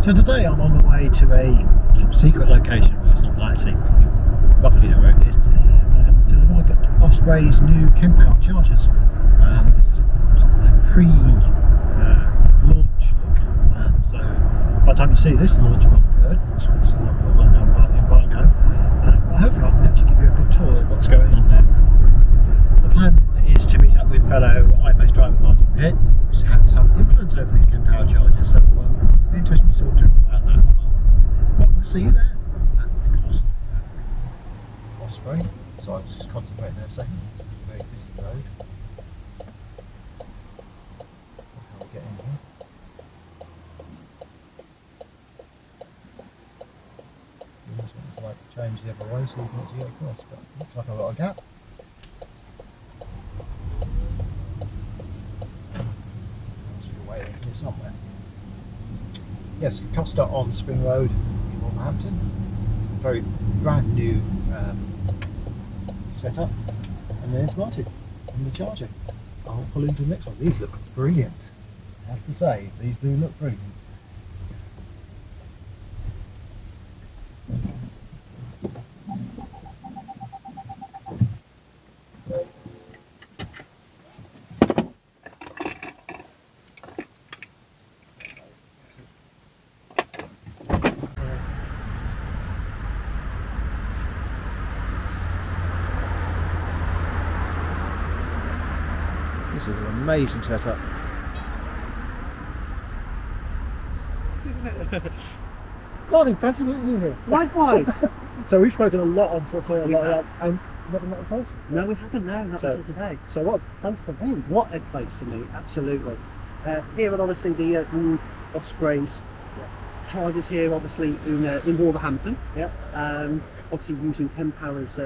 So today I'm on the way to a top secret location. Well, it's not that secret, people roughly know where it is. To have a look at Osprey's new Kempower chargers. This is sort of a pre-launch look. So by the time you see this, the launch will have occurred. It's not an embargo. But hopefully I can actually give you a good tour of what's going on there. The plan is to meet up with fellow iPace driver Martin Pitt, who's had some influence over these Kempower chargers. So it'll be interesting to talk to him about that as well. But we'll see you there at Osprey. So I'm just concentrating there a second. It's a very busy road. How we get in here. I'd like to change the other way so you can actually get across, but it looks like I've got a gap. So you're waiting here somewhere. Yes, Costa on Spring Road in Wolverhampton. Very brand new setup. And there's Martin on the charger. I'll pull into the next one. These look brilliant. I have to say, these do look brilliant. This is an amazing setup. Isn't it? God, impressive, isn't it, here? Likewise. So we've spoken a lot on Twitter about that, and never met in person. No, we haven't. No, not So- until today. So what a place to be. What a place to meet. Absolutely. Here, and obviously the Osprey's chargers here, obviously in Wolverhampton. Yeah. Obviously using Kempower's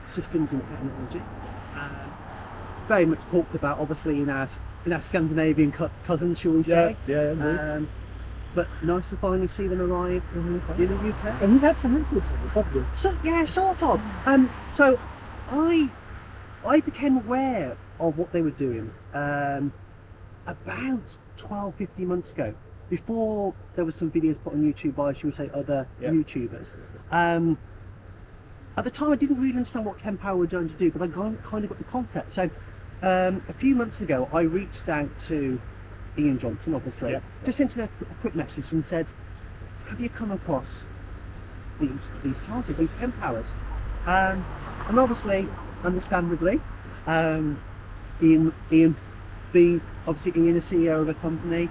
systems and technology. Very much talked about, obviously in our Scandinavian cousins, shall we say? Yeah, indeed. But nice to finally see them arrive in the UK. And you've had some influence on this, haven't you? So yeah, sort of. So I became aware of what they were doing about 12-15 months ago, before there was some videos put on YouTube by, shall we say, other YouTubers. At the time I didn't really understand what Kempower were going to do, but I kind of got the concept. So a few months ago I reached out to Ian Johnson, obviously, just sent him a quick message and said, have you come across these chargers, these Kempowers? And obviously, understandably, Ian being obviously Ian, a CEO of a company,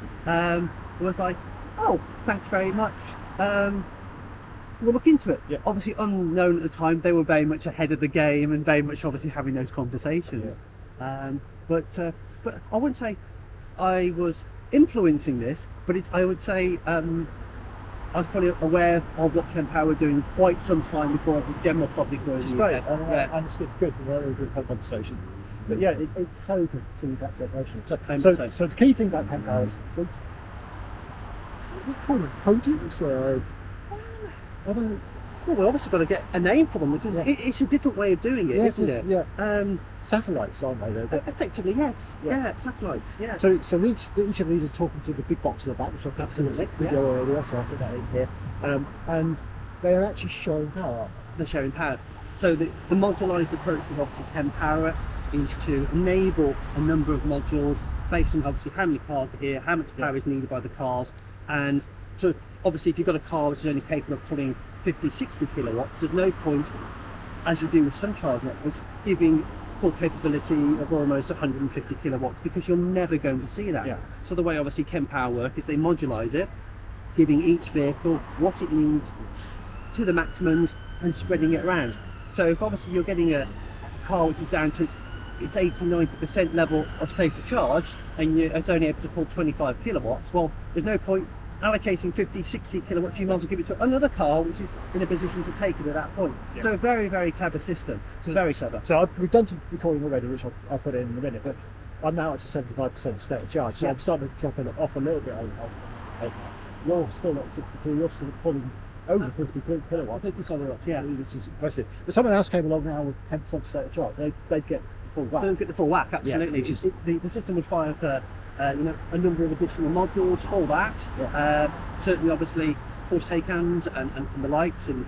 was like, oh, thanks very much. We'll look into it. Yeah. Obviously, unknown at the time, they were very much ahead of the game and very much obviously having those conversations. Yeah. But I wouldn't say I was influencing this, but I would say I was probably aware of what Kempower were doing quite some time before the general public was. Which is great, and it's good, very good conversation. But yeah, it's so good to see that generation. So the key thing about Kempower is, what do you call it, coatings? I don't know. Well, we've obviously got to get a name for them, because it's a different way of doing it, Yes, isn't it? Yeah. Satellites, aren't they? Effectively, yes. Yeah, satellites. Yeah. So each of these are talking to the big box in the back, which I've got Absolutely, video earlier, so I'll put that in here. And they are actually showing power. They're showing power. So the modularised approach of obviously Kempower is to enable a number of modules based on obviously how many cars are here, how much power is needed by the cars, and so obviously if you've got a car which is only capable of pulling 50-60 kilowatts, there's no point, as you do with some charge networks, giving full capability of almost 150 kilowatts, because you're never going to see that. Yeah. So the way obviously Kempower work is they modulise it, giving each vehicle what it needs to the maximums and spreading it around. So if obviously you're getting a car which is down to its 80-90% level of state of charge and it's only able to pull 25 kilowatts, well, there's no point allocating 50-60 kilowatts. You might as well give it to another car which is in a position to take it at that point. Yeah. So a very, very clever system. Very clever. So we've done some recording already, which I'll put in a minute, but I'm now up to 75% state of charge, so I'm starting to drop it off a little bit. You're still at 62, you're still pulling over 50 kilowatts. 50 kilowatts, yeah. Which is impressive. But someone else came along now with 10% state of charge, they'd get the full whack. They'll get the full whack, absolutely. Yeah, the system would fire for you know, a number of additional modules for that. Yeah. Certainly, obviously, force take-hands and the lights, and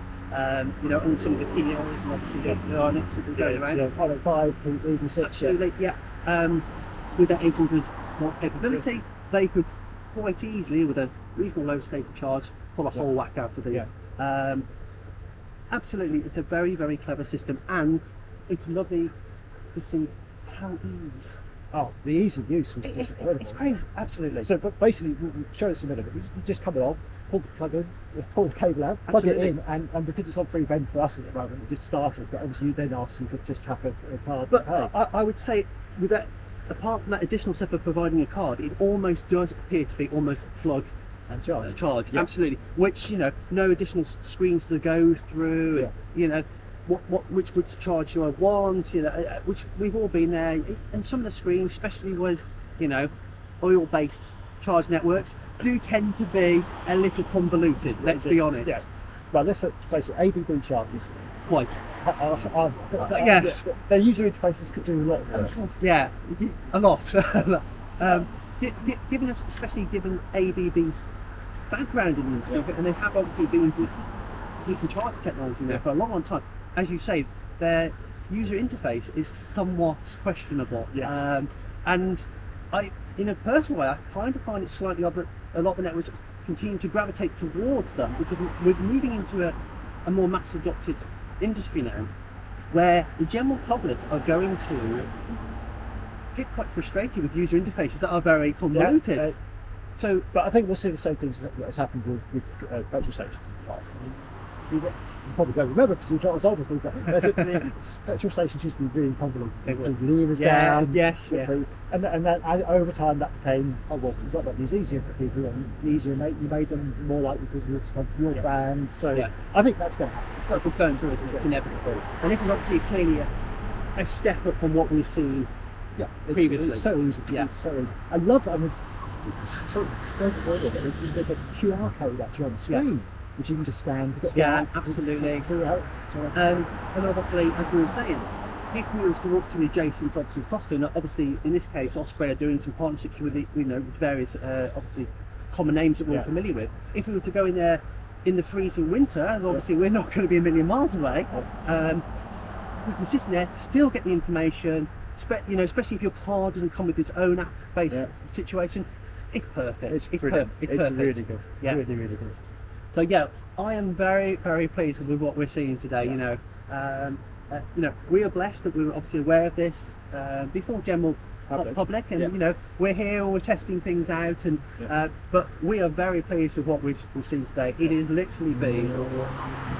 you know, and some of the PLs and obviously the harness that are going around. Yeah, 5, even 6. Absolutely, yeah. With that 800 watt capability, they could quite easily, with a reasonable low state of charge, pull a whole whack out of these. Absolutely, it's a very, very clever system, and it's lovely to see how ease. Oh, the ease of use was just incredible. It's crazy, absolutely. So, but basically, we'll show us a minute. You just come along, pull the plug in, pull the cable out, plug Absolutely. it in, and because it's on free bend for us at the moment, it just started. But obviously, you then asked you could just tap a card. But I would say, with that, apart from that additional step of providing a card, it almost does appear to be almost plug and charge. Yeah. Absolutely. Which, you know, no additional screens to go through. Yeah. You know, which charge do I want? You know, which we've all been there. And some of the screens, especially with, you know, oil-based charge networks, do tend to be a little convoluted. Let's be honest. Yeah. Well, let's face it. ABB chargers. Quite. Yes. Their user interfaces could do a lot of work. Yeah, a lot. Given us, especially given ABB's background in the industry, and they have obviously been using charge technology now for a long time. As you say, their user interface is somewhat questionable. Yeah. And I, in a personal way, I kind of find it slightly odd that a lot of the networks continue to gravitate towards them, because we're moving into a more mass adopted industry now, where the general public are going to get quite frustrated with user interfaces that are very convoluted. Yeah, so, but I think we'll see the same things that has happened with petrol stations in the past. You probably don't remember because you're not as old as me, but the petrol stations used to be really convoluted. They would levers down. Yes. And then over time that became, oh well, we've got these easier for people, and easier you made them more likely because of your brand. So I think that's going to happen. It's going to, it's inevitable. And this is obviously clearly a step up from what we've seen previously. It's so easy. Yeah. It's so easy. I love it. I mean, there's a QR code actually on the screen, which you can just scan. Absolutely. And obviously, as we were saying, if we were to walk to the adjacent, obviously Foster, obviously in this case Osprey are doing some partnerships with the, you know, with various obviously common names that we're familiar with. If we were to go in there in the freezing winter, as obviously we're not going to be a million miles away, we can sit in there, still get the information. You know, especially if your car doesn't come with its own app-based situation, it's perfect. It's perfect. It's really good. Yeah. Really, really good. So yeah, I am very, very pleased with what we're seeing today. You know, we are blessed that we were obviously aware of this before general public, and you know, we're here, we're testing things out, and but we are very pleased with what we've seen today. It is literally been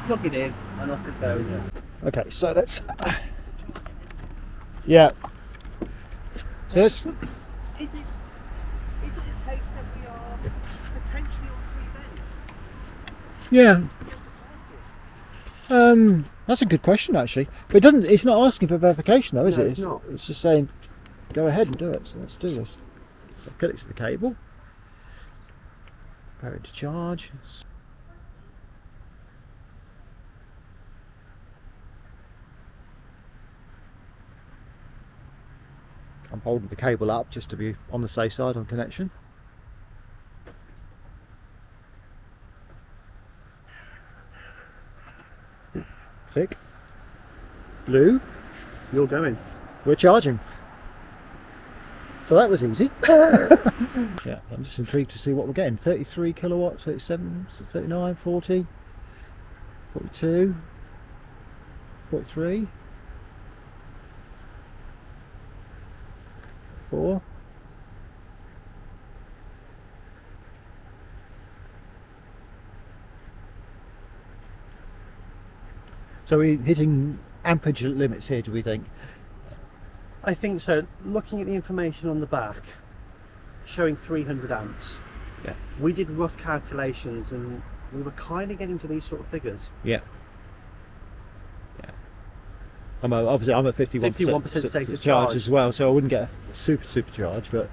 plug it in and off it goes. Okay, so that's So this. Is it a case that we are potentially on free bend? That's a good question actually, but it doesn't. It's not asking for verification though, is No, it? it's not. It's just saying, go ahead and do it. So let's do this. So connect to the cable. Power to charge. I'm holding the cable up just to be on the safe side on connection. Click. Blue. You're going. We're charging. So that was easy. Yeah, I'm just intrigued to see what we're getting. 33 kilowatts, 37, 39, 40, 42, 43. 4. So we're hitting amperage limits here, do we think? I think so. Looking at the information on the back, showing 300 amps. Yeah. We did rough calculations and we were kind of getting to these sort of figures. Yeah. Obviously I'm at 51% state of charge as well, so I wouldn't get a super charge, but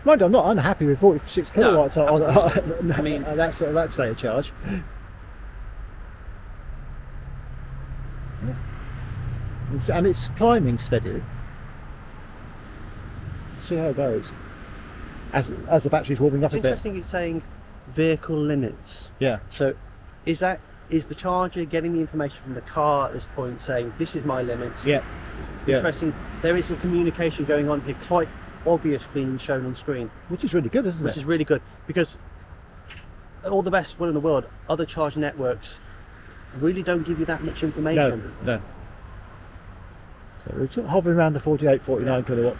mind you, I'm not unhappy with 46 kilowatts I mean, that state of charge. And it's climbing steadily. see how it goes as the battery's warming up It's a bit. interesting it's saying vehicle limits. Yeah. So is the charger getting the information from the car at this point saying this is my limits? Yeah. Yeah. Interesting. There is some communication going on here, quite obvious being shown on screen. Which is really good, isn't Which it? is really good, because all the best will in the world, other charge networks really don't give you that much information. No. So we're sort of hovering around the 48, 49 kilowatt.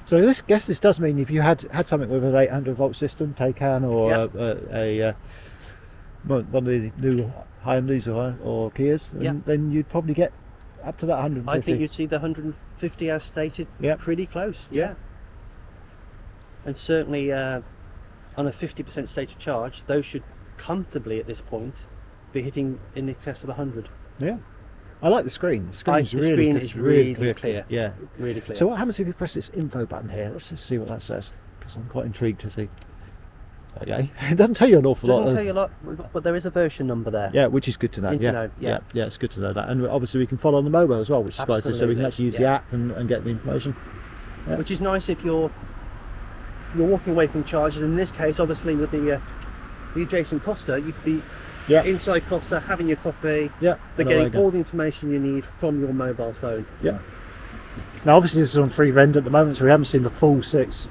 So I guess this does mean if you had something with an 800 volt system, Taycan or one of the new Hyundais or Kias, then you'd probably get up to that 150. I think you'd see the 150 as stated, pretty close. Yeah. And certainly on a 50% state of charge, those should comfortably at this point be hitting in excess of 100. Yeah. I like the screen. The screen is really clear. clear. Yeah. Really clear. So what happens if you press this info button here? Let's just see what that says, because I'm quite intrigued to see. Okay. It doesn't tell you an awful lot. Doesn't tell you a lot, but there is a version number there. Yeah, which is good to know. Yeah, it's good to know that. And obviously we can follow on the mobile as well, which is quite good, so we can actually use the app and get the information. Yeah. Which is nice if you're walking away from chargers. In this case, obviously with the adjacent Costa, you could be inside Costa having your coffee, but getting all the information you need from your mobile phone. Yeah. Now obviously this is on free rent at the moment, so we haven't seen the full 6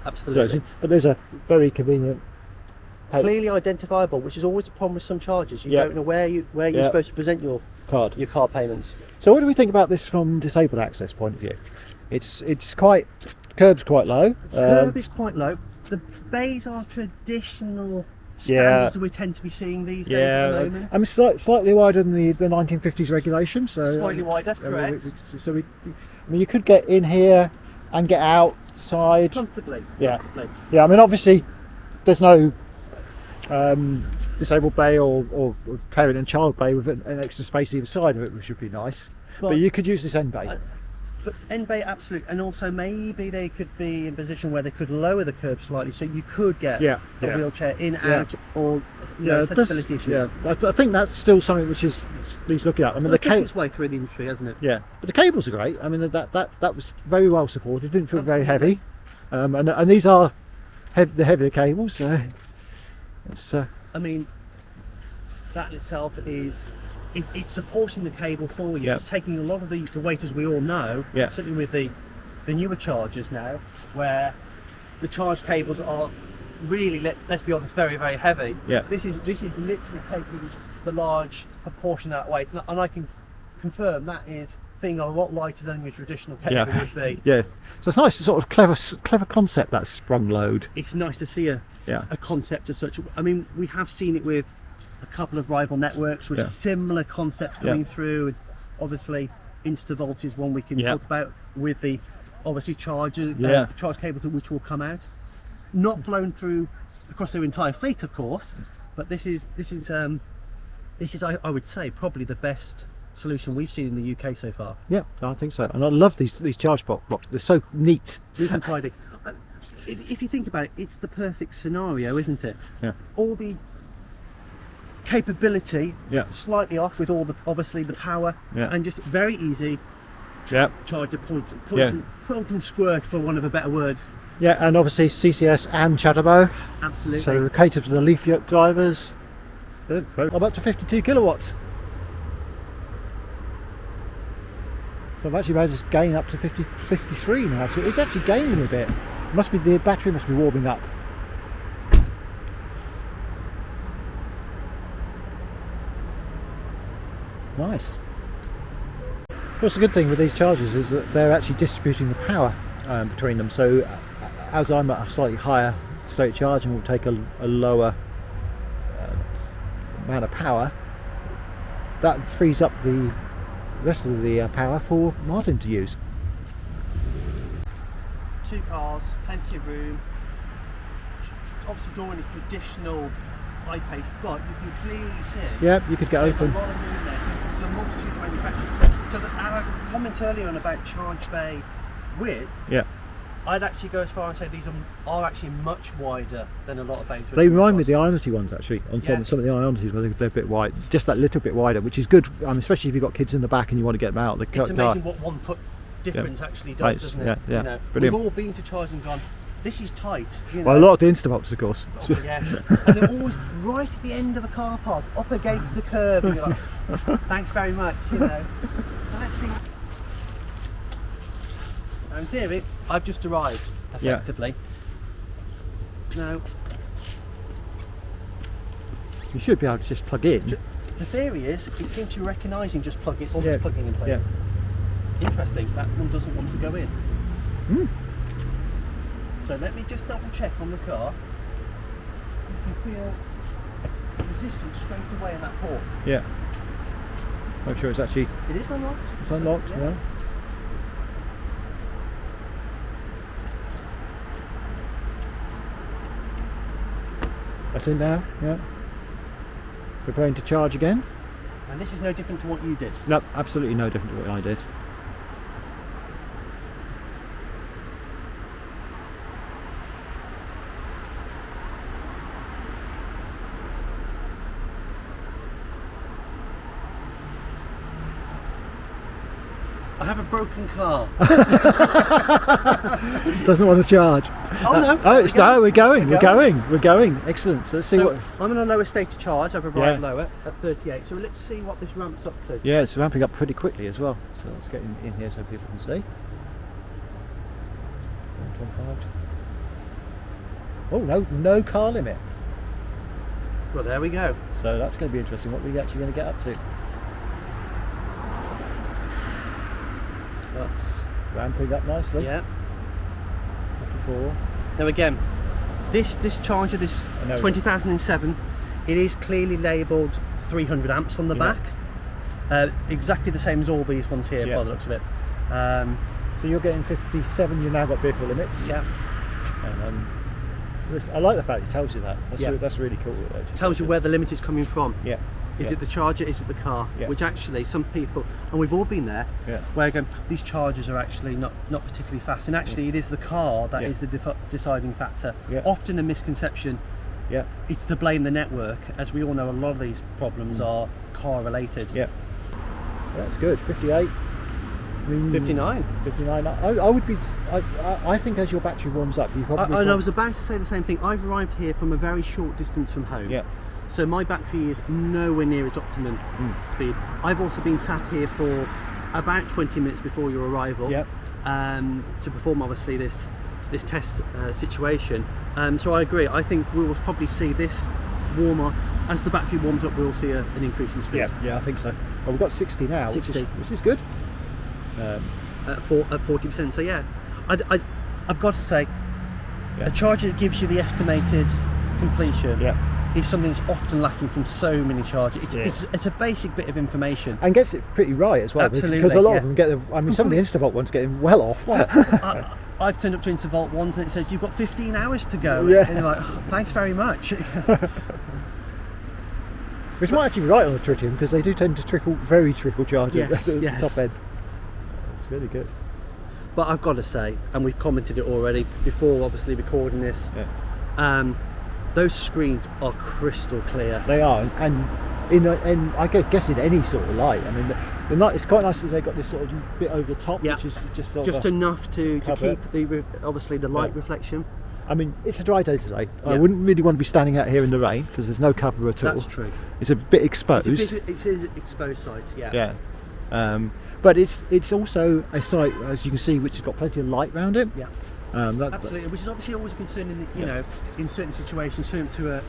Absolutely. But there's a very convenient, clearly identifiable, which is always a problem with some chargers. You don't know where you're supposed to present your car payments. So what do we think about this from disabled access point of view? It's quite, curb's quite low. Curb is quite low. The bays are traditional standards that we tend to be seeing these days at the moment. I mean slightly wider than the 1950s regulation. So slightly wider, correct. So you could get in here and get outside comfortably. Yeah. I mean obviously there's no disabled bay or parent and child bay with an extra space either side of it, which would be nice. But you could use this end bay. But end bay, absolutely, and also maybe they could be in a position where they could lower the curb slightly, so you could get the wheelchair in, out, or accessibility issues. Yeah, I think that's still something which is he's looking at. I mean, the cable's way through the industry, hasn't it? Yeah, but the cables are great. I mean, that was very well supported. Didn't feel very heavy, and these are the heavier cables. So it's. I mean, that in itself is. It's supporting the cable for you. It's taking a lot of the weight, as we all know, certainly with the newer chargers now, where the charge cables are really, let's be honest, very, very heavy. This is literally taking the large proportion of that weight, and I can confirm that is thing a lot lighter than your traditional cable would be. So it's nice, sort of clever concept, that sprung load. It's nice to see a concept as such. I mean, we have seen it with a couple of rival networks with similar concepts coming through, and obviously InstaVolt is one we can talk about, with the obviously chargers, charge cables which will come out, not flown through across their entire fleet, of course, but this is I would say probably the best solution we've seen in the UK so far. Yeah, I think so, and I love these charge blocks. They're so neat. Neat and tidy. If you think about it, it's the perfect scenario, isn't it? All the capability slightly off with all the obviously the power, and just very easy charger point and squirt, for want of a better words. And obviously CCS and Chatterbow. Absolutely. So cater to the leaf yoke drivers. I'm up to 52 kilowatts. So I've actually managed to gain up to 53 now. So it's actually gaining a bit. The battery must be warming up. Nice. Of course, the good thing with these chargers is that they're actually distributing the power between them. So as I'm at a slightly higher state charge and will take a lower amount of power, that frees up the rest of the power for Martin to use. 2 cars, plenty of room. Obviously doing a traditional I-Pace, but you can clearly see you could get open. There's a lot of room there for a multitude of manufacturers. So that our comment earlier on about charge bay width, I'd actually go as far and say these are actually much wider than a lot of bays. They remind me of the Ionity ones actually. On some of the Ionities, I think they're a bit wide, just that little bit wider, which is good. Especially if you've got kids in the back and you want to get them out. It's amazing what 1 foot difference actually does, Right, doesn't it? yeah, yeah. You know, Brilliant. we've all been to charge and gone, this is tight. You know? Well, a lot of the Instapops, of course. Oh, yes. And they're always right at the end of a car park, up against the curb, and you're like, thanks very much, you know. So let's see. Now, in theory, I've just arrived, effectively. Now, You should be able to just plug in. the theory is, it seems to be recognising just plugging in place. Yeah. Interesting, that one doesn't want to go in. Mm. So let me just double check on the car. You can feel resistance straight away in that port. Yeah. Make sure it's actually It is unlocked. unlocked. So, Yeah. That's in now. Yeah. Preparing to charge again. And this is no different to what you did. No, absolutely no different to what I did. I have a broken car. Doesn't want to charge. Oh no! We're going. Excellent. So let's see So what. I'm in a lower state of charge. I've arrived Yeah. lower at 38. So let's see what this ramps up to. Yeah, it's ramping up pretty quickly as well. So let's get in here so people can see. 125. Oh no car limit. Well, there we go. So that's going to be interesting. What are we actually going to get up to? That's Ramping up nicely. yeah. 54. Now again, this charger, this I know. 2007, it is clearly labelled 300 amps on the Yeah. back. Exactly the same as all these ones here, Yeah. by the looks of it. So you're getting 57. You've now got vehicle limits. Yeah. And, I like the fact it tells you that. Yeah. That's really cool. It tells you where the limit is coming from. Yeah. Is it the charger? Is it the car? Yeah. Which actually, some people, and we've all been there, Yeah. where go, these chargers are actually not particularly fast, and actually it is the car that Yeah. is the deciding factor. Yeah. Often a misconception. Yeah. It's to blame the network, as we all know. A lot of these problems are car related. Yeah. That's good. 58. 59. 59. I would be. I think as your battery warms up, you probably. And I was about to say the same thing. I've arrived here from a very short distance from home. Yeah. So my battery is nowhere near its optimum speed. I've also been sat here for about 20 minutes before your arrival. Yeah. To perform obviously this test situation. So I agree. I think we will probably see this warmer as the battery warms up. We'll see an increase in speed. Yeah, I think so. Well, we've got 60 now, 60. which is good. At 40%. So yeah, I've got to say, Yeah. a charger that gives you the estimated completion Yeah. is something that's often lacking from so many chargers. It's a basic bit of information. And gets it pretty right as well. Absolutely, Because a lot yeah. of them get. I mean, some of the Instavolt ones getting well off. I've turned up to Intervolt once and it says you've got 15 hours to go. Yeah. And you're like, oh, thanks very much. Which might actually be right on the tritium because they do tend to very trickle charge at the Yes. top end. It's really good. But I've got to say, and we've commented it already before obviously recording this, those screens are crystal clear. They are, and I guess in any sort of light. I mean, the night it's quite nice that they got this sort of bit over the top, Yeah. which is just sort Just of enough to cover keep obviously the light reflection. I mean, it's a dry day today. I Yeah. wouldn't really want to be standing out here in the rain because there's no cover at all. That's true. It's a bit exposed. It's an exposed site, yeah. Yeah. But it's also a site, as you can see, which has got plenty of light around it. Yeah. That, Absolutely, which is obviously always a concern in you know, in certain situations, similar to a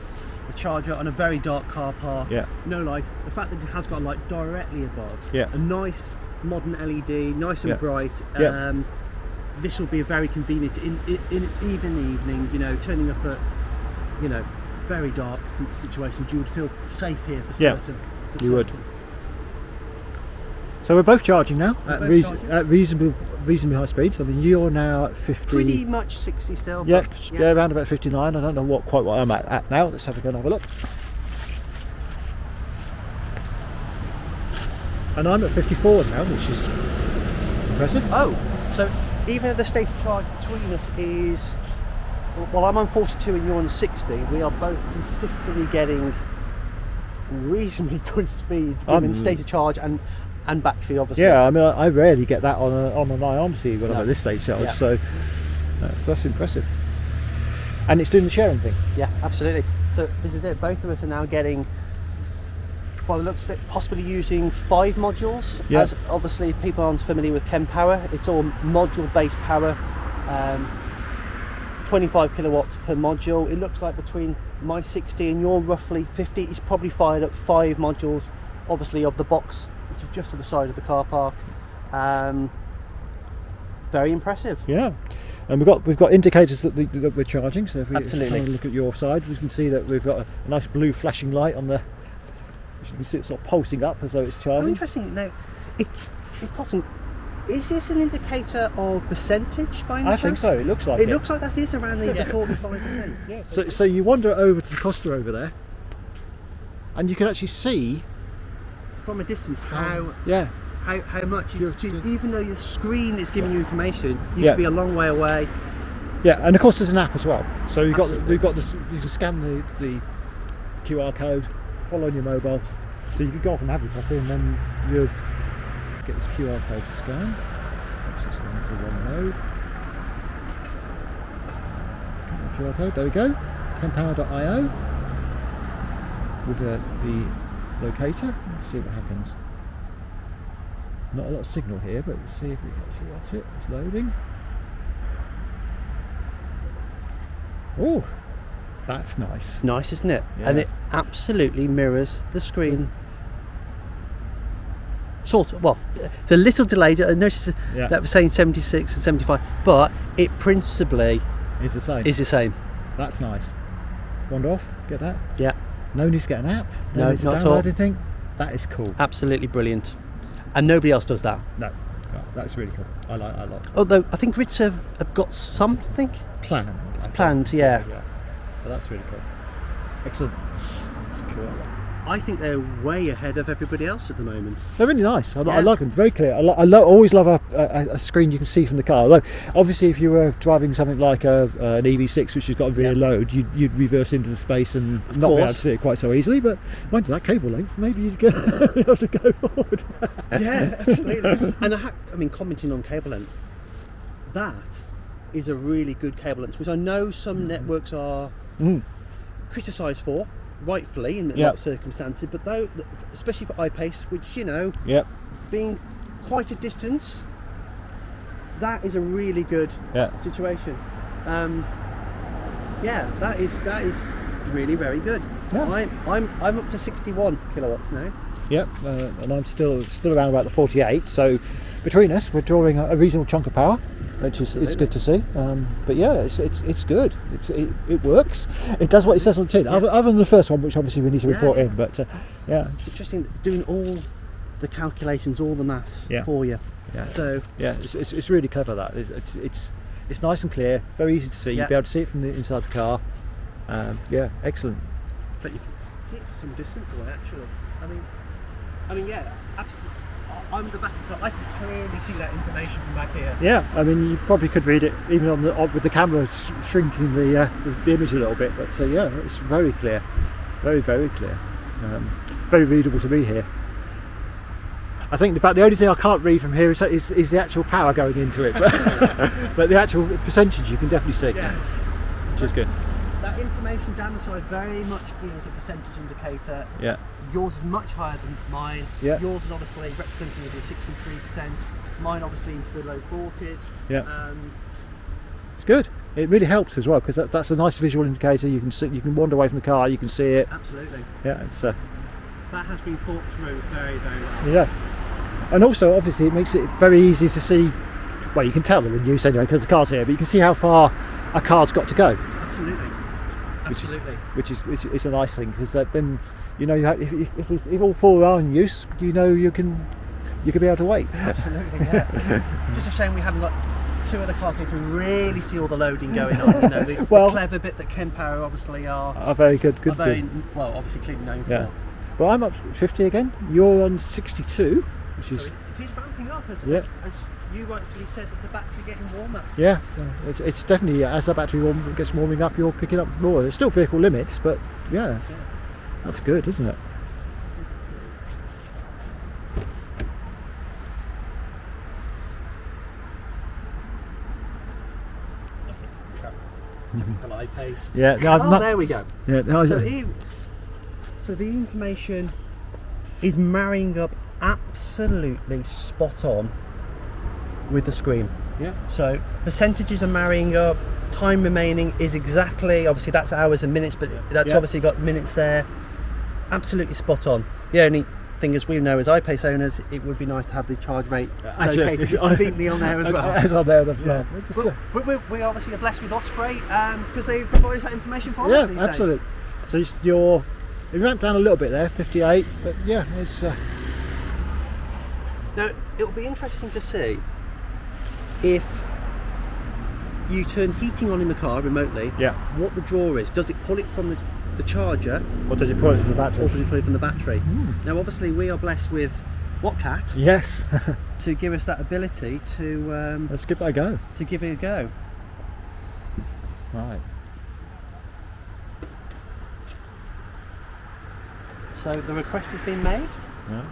charger on a very dark car park. Yeah. No light. The fact that it has got light directly above. Yeah. A nice modern LED, nice and Yeah. bright. Yeah. This will be a very convenient in even evening. You know, turning up at very dark situations, you would feel safe here for Yeah, certain. you would. So we're both charging now We're at, both reasonably reasonably high speeds. I mean, you're now at 50. Pretty much 60 still. Yeah, but, yeah, around about 59. I don't know quite what I'm at now. Let's go and have a look. And I'm at 54 now, which is impressive. Oh, so even though the state of charge between us is, well, I'm on 42 and you're on 60, we are both consistently getting reasonably good speeds given state of charge and and battery, obviously. Yeah, I mean, I rarely get that on an IOMC when I'm at this stage charge, Yeah. so that's impressive. And it's doing the sharing thing. Yeah, absolutely. So this is it. Both of us are now getting, by the looks of it, possibly using 5 modules. Yeah. As obviously people aren't familiar with Kempower, it's all module-based power. 25 kilowatts per module. It looks like between my 60 and your roughly 50, it's probably fired up 5 modules, obviously of the box, which is just to the side of the car park. Very impressive. Yeah, and we've got indicators that we're charging. So if we Absolutely. have a look at your side, we can see that we've got a nice blue flashing light on the. We see it sort of pulsing up as though it's Oh, charging. interesting. Now, it pulsing. Is this an indicator of percentage by any I chance? think so. It looks like It looks like that is around the 45%. Yeah. So you wander over to the Costa over there, and you can actually see. From a distance, how Yeah. much you, You're- so even though your screen is giving you information, you Yeah. could be a long way away. Yeah, and of course there's an app as well. So Absolutely. we've got this. You can scan the QR code, follow on your mobile, so you can go off and have your coffee, and then you get this QR code to scan. Oops, it's going to the wrong mode. QR code. There we go. Kempower.io with the locator. Let's see what happens. Not a lot of signal here, but we'll see if we actually got it. It's loading. Oh, that's nice. It's nice, isn't it? Yeah. And it absolutely mirrors the screen. Sort of. Well, it's a little delayed. I noticed Yeah. that we're saying 76 and 75, but it principally It's the same. is the same. That's nice. Wander off, get that. Yeah, No need to get an app. No, need to not at download all. anything. That is cool. absolutely brilliant. And nobody else does that. No, that's really cool. I like. Although I think Ritz have got something. Planned. It's planned, yeah. But that's really cool. Excellent. That's cool. I think they're way ahead of everybody else at the moment. They're really nice. I Yeah. like them. Very clear. Always love a screen you can see from the car. Although, obviously, if you were driving something like an EV6, which has got a rear load, you'd reverse into the space and not be able to course. see it quite so easily. But mind you, that cable length, maybe you'd be able to go forward. Yeah, absolutely. And I mean, commenting on cable length, that is a really good cable length, which I know some networks are criticised for, rightfully in a Yeah. lot of circumstances, but though, especially for iPace, which, you know, Yep. being quite a distance, that is a really good Yeah. situation. Yeah, that is really very good. Yeah. I'm up to 61 kilowatts now. Yep. And I'm still around about the 48. So between us, we're drawing a reasonable chunk of power, which is it's good to see. But yeah, it's good. It works. It does what it says on the tin. Other than the first one, which obviously we need to report in. But yeah. It's interesting that it's doing all the calculations, all the maths Yeah. for you. Yeah. So Yeah, it's really clever that. It's nice and clear, very easy to see. Yeah. You'll be able to see it from the inside the car. Yeah, excellent. but you can see it from distance away, actually. I mean, yeah, absolutely. I'm the back of the car. I can clearly see that information from back here. Yeah, I mean you probably could read it even with the camera shrinking the image a little bit, but yeah, it's very clear, very clear, very readable to me here. I think about the only thing I can't read from here is the actual power going into it, but the actual percentage you can definitely see, Yeah. which is good. That information down the side very much is a percentage indicator. Yeah, Yours is much higher than mine. Yeah. Yours is obviously representing the 63%. Mine obviously into the low 40s. Yeah. It's good. It really helps as well because that's a nice visual indicator. You can see, you can wander away from the car, you can see it. Absolutely. Yeah, it's That has been thought through very, very well. yeah. And also, obviously, it makes it very easy to see. Well, you can tell they're in use anyway because the car's here, but you can see how far a car's got to go, Absolutely. Absolutely. which is a nice thing because then you know if all four are in use, you know you can be able to wait. Absolutely, yeah. Just a shame we haven't got two other cars here to really see all the loading going on. You know, the clever bit that Kempower obviously are Very good. are very, well, obviously clearly known Yeah. for. Well, I'm up to 50 again. You're on 62, which is So it is ramping up as you rightfully said, that the battery getting warmer. yeah. It's definitely as the battery gets warming up, you're picking up more. There's still vehicle limits, but yeah, that's good, isn't it? Typical I-Pace. Yeah, no, I'm not, there we go. yeah, no, So the information is marrying up absolutely spot on with the screen. yeah. So percentages are marrying up. Time remaining is exactly, obviously that's hours and minutes, but that's obviously got minutes there. Absolutely spot on. The only thing is, we know as I-Pace owners, it would be nice to have the charge rate located conveniently on there as well. As on there, But we obviously are blessed with Osprey because they provide us that information for us these days. absolutely. So you ramped down a little bit there, 58, but yeah, it's. Now it'll be interesting to see if you turn heating on in the car remotely. Yeah. What the draw is? Does it pull it from the charger, Or does it pull it from the battery? or does it pull it from the battery? Now, obviously, we are blessed with Wattcat Yes. to give us that ability to Let's give that a go. give it a go. Right. So the request has been made. Yeah.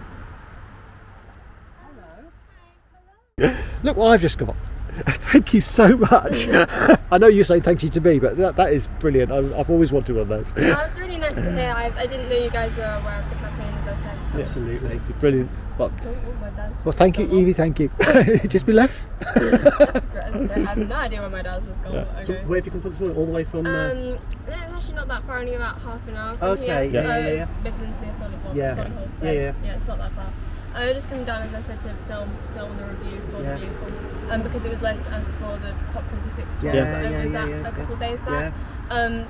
Look what I've just got. Thank you so much. I know you're saying thank you to me, but that is brilliant. I've always wanted one of those. Oh, it's really nice to hear. I didn't know you guys were aware of the campaign, as I said. So. Absolutely. It's brilliant. Well, My dad's well, thank you, gone. Evie. Thank you. Just be left. That's great. I have no idea where my dad was going. Yeah. So Okay. where have you come from this morning? All the way from? No, it's actually not that far. Only about half an hour from Okay, here. yeah. Midlands near Solihull. Yeah. Solihull, so Yeah. it's not that far. I was just coming down, as I said, to film the review for the vehicle, because it was lent as for the COP26 tour. So it was a couple of days back.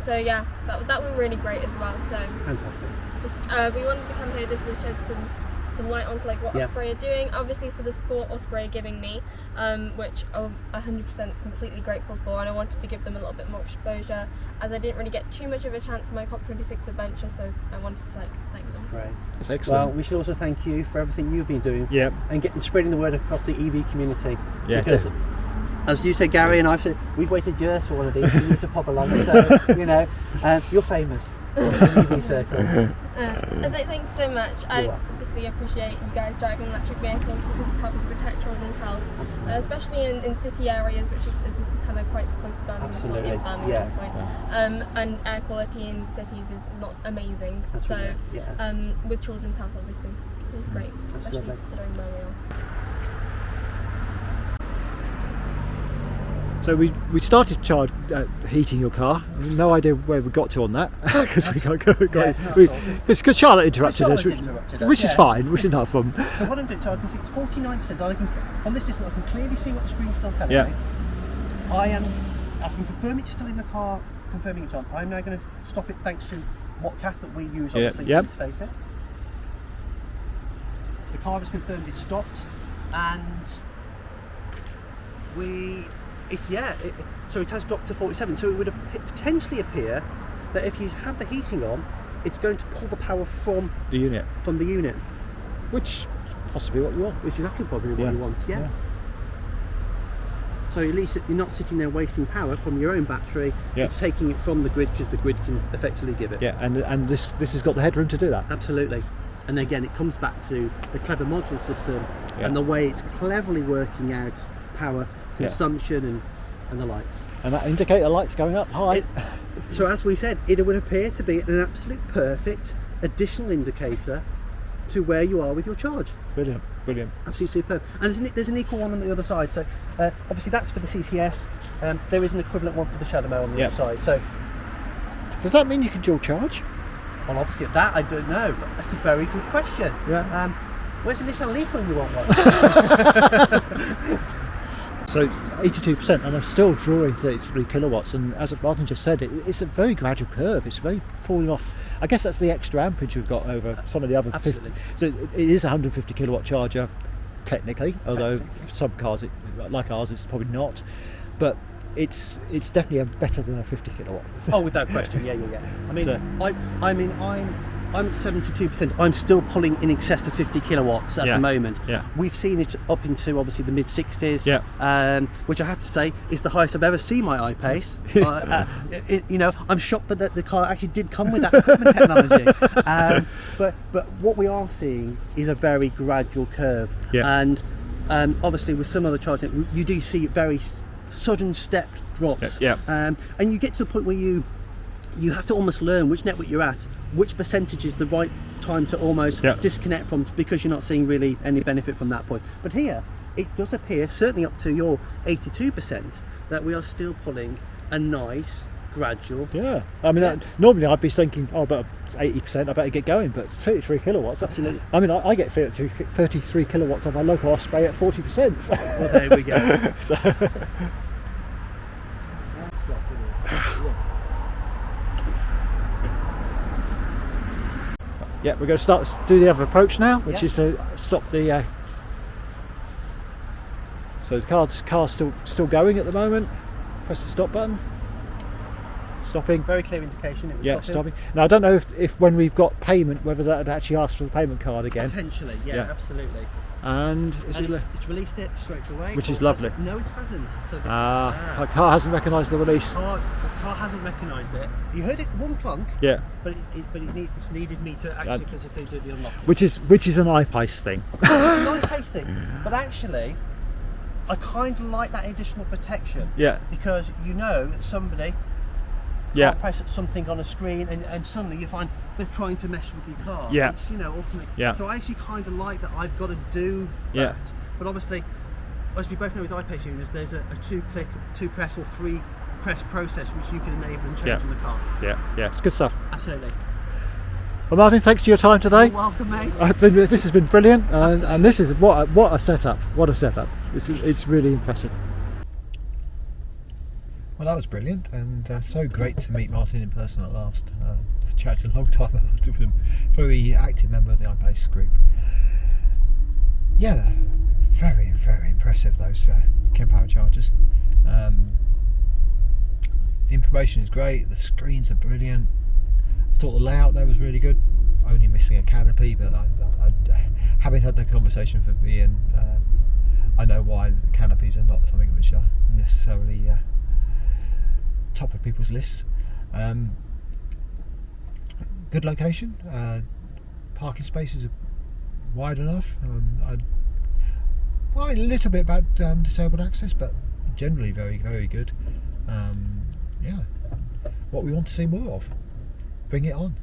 So yeah, that went really great as well. So Fantastic. just we wanted to come here just to shed some light onto like what Osprey are doing. Obviously for the support Osprey are giving me, which I'm 100% completely grateful for, and I wanted to give them a little bit more exposure, as I didn't really get too much of a chance in my COP26 adventure, so I wanted to thank them. Great. That's excellent. Well, we should also thank you for everything you've been doing. Yep. And spreading the word across the EV community. Yeah, Because, as you said, Gary and I said, we've waited years for one of these for you to pop along. So, you're famous in the EV circle. Thanks so much. I obviously appreciate you guys driving electric vehicles, because it's helping to protect children's health, especially in city areas, which this is kind of quite close to Birmingham, Absolutely. not in Birmingham at this point. And air quality in cities is not amazing. Absolutely. So with children's health, obviously, it's great, especially Absolutely. considering where we are. So we started heating your car. No idea where we got to on that because because Charlotte interrupted us, which is fine, which is not a problem. So what I'm doing, so I can see it's 49%. From this distance, I can clearly see what the screen's still telling me. I can confirm it's still in the car, confirming it's on. I'm now going to stop it thanks to Wattcat that we use obviously to interface it. The car has confirmed it's stopped, and so it has dropped to 47. So it would potentially appear that if you have the heating on, it's going to pull the power from The unit, which is possibly what you want. which is exactly probably what you want. Yeah. So at least you're not sitting there wasting power from your own battery. Yeah. It's taking it from the grid, because the grid can effectively give it. Yeah, and this has got the headroom to do that. Absolutely. And again, it comes back to the clever module system and the way it's cleverly working out power consumption and the lights. And that indicator light's going up high. So as we said, it would appear to be an absolute perfect additional indicator to where you are with your charge. Brilliant. Absolutely superb. And there's an equal one on the other side. So obviously that's for the CCS. There is an equivalent one for the Shadow on the other side. So does that mean you can dual charge? well, obviously that I don't know, but that's a very good question. Yeah. Where's the Nissan Leaf when you want one? So 82%, and I'm still drawing 33 kilowatts. And as Martin just said, it's a very gradual curve. It's very falling off. I guess that's the extra amperage we've got over some of the other. Absolutely. So it is a 150 kilowatt charger, technically. Although some cars, like ours, it's probably not. But it's definitely better than a 50 kilowatt. Oh, without question. Yeah. I mean, I'm 72%. I'm still pulling in excess of 50 kilowatts at the moment. Yeah. We've seen it up into obviously the mid 60s. Which I have to say is the highest I've ever seen my I-Pace. I'm shocked that the car actually did come with that equipment technology. But what we are seeing is a very gradual curve. And obviously with some other charging, you do see it very sudden step drops. Yeah. And you get to the point where you have to almost learn which network you're at, which percentage is the right time to almost disconnect from, because you're not seeing really any benefit from that point. But here, it does appear, certainly up to your 82%, that we are still pulling a nice, gradual. Yeah, I mean, normally I'd be thinking, oh, about 80%, I better get going, but 33 kilowatts. Absolutely. I mean, I get 33 kilowatts on my local Osprey at 40%. Well, there we go. So. Yeah, we're going to start to do the other approach now, which is to stop the. So the car's still going at the moment. Press the stop button. Stopping. Very clear indication it was stopping. Now I don't know if when we've got payment, whether that would actually ask for the payment card again. Potentially, yeah. Absolutely. And it's released it straight away. Which is lovely. No, it hasn't. So the car hasn't recognised the release. The car hasn't recognised it. You heard it one clunk. Yeah. But it needed me to actually physically do the unlock. Which is an iPace thing. It's an iPace thing. But actually, I kind of like that additional protection. Yeah. Because you know that somebody can't press something on a screen and suddenly you find they're trying to mess with your car. Yeah. Which, ultimately. Yeah. So I actually kind of like that I've got to do that. But obviously, as we both know with iPace units, there's a 2-click, 2-press or 3-press process which you can enable and change in the car. Yeah, it's good stuff. Absolutely. Well, Martin, thanks for your time today. You're welcome, mate. This has been brilliant, and this is what a setup. What a setup! It's really impressive. Well, that was brilliant, and so great to meet Martin in person at last. I've chatted a long time with him, very active member of the iPace group. Yeah, very, very impressive, those Kempower chargers. The information is great, the screens are brilliant. I thought the layout there was really good, only missing a canopy, but having had the conversation with Ian, I know why canopies are not something which are necessarily top of people's lists. Good location, parking spaces are wide enough. A little bit about disabled access, but generally very, very good. Yeah, what we want to see more of. Bring it on.